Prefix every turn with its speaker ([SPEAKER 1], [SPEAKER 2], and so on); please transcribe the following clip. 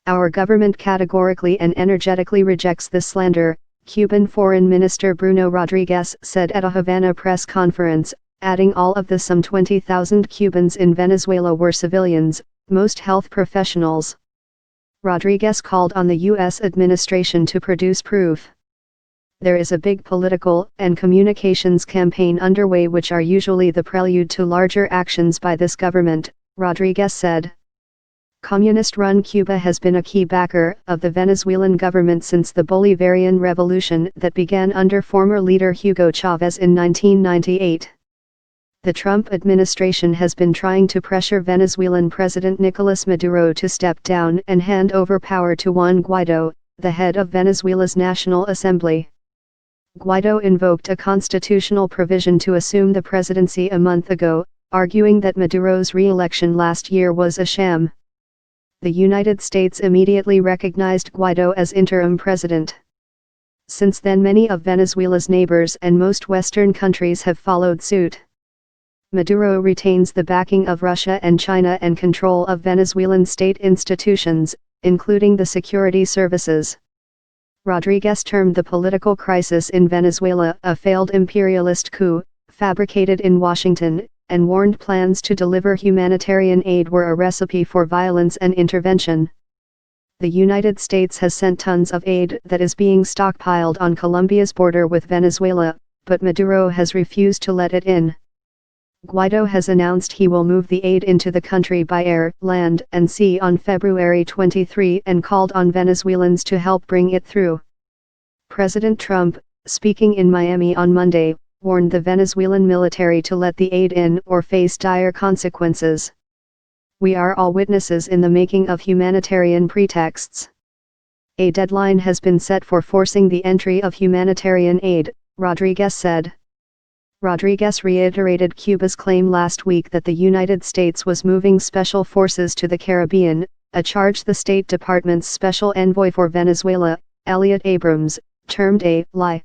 [SPEAKER 1] Our government categorically and energetically rejects this slander, Cuban Foreign Minister Bruno Rodriguez said at a Havana press conference, adding all of the some 20,000 Cubans in Venezuela were civilians, most health professionals. Rodriguez called on the U.S. administration to produce proof. There is a big political and communications campaign underway which are usually the prelude to larger actions by this government, Rodriguez said. Communist-run Cuba has been a key backer of the Venezuelan government since the Bolivarian Revolution that began under former leader Hugo Chavez in 1998. The Trump administration has been trying to pressure Venezuelan President Nicolas Maduro to step down and hand over power to Juan Guaidó, the head of Venezuela's National Assembly. Guaidó invoked a constitutional provision to assume the presidency a month ago, arguing that Maduro's re-election last year was a sham. The United States immediately recognized Guaidó as interim president. Since then, many of Venezuela's neighbors and most Western countries have followed suit. Maduro retains the backing of Russia and China and control of Venezuelan state institutions, including the security services. Rodriguez termed the political crisis in Venezuela a failed imperialist coup, fabricated in Washington, and warned plans to deliver humanitarian aid were a recipe for violence and intervention. The United States has sent tons of aid that is being stockpiled on Colombia's border with Venezuela, but Maduro has refused to let it in. Guaidó has announced he will move the aid into the country by air, land, and sea on February 23 and called on Venezuelans to help bring it through. President Trump, speaking in Miami on Monday, warned the Venezuelan military to let the aid in or face dire consequences. We are all witnesses in the making of humanitarian pretexts. A deadline has been set for forcing the entry of humanitarian aid, Rodriguez said. Rodriguez reiterated Cuba's claim last week that the United States was moving special forces to the Caribbean, a charge the State Department's special envoy for Venezuela, Elliot Abrams, termed a lie.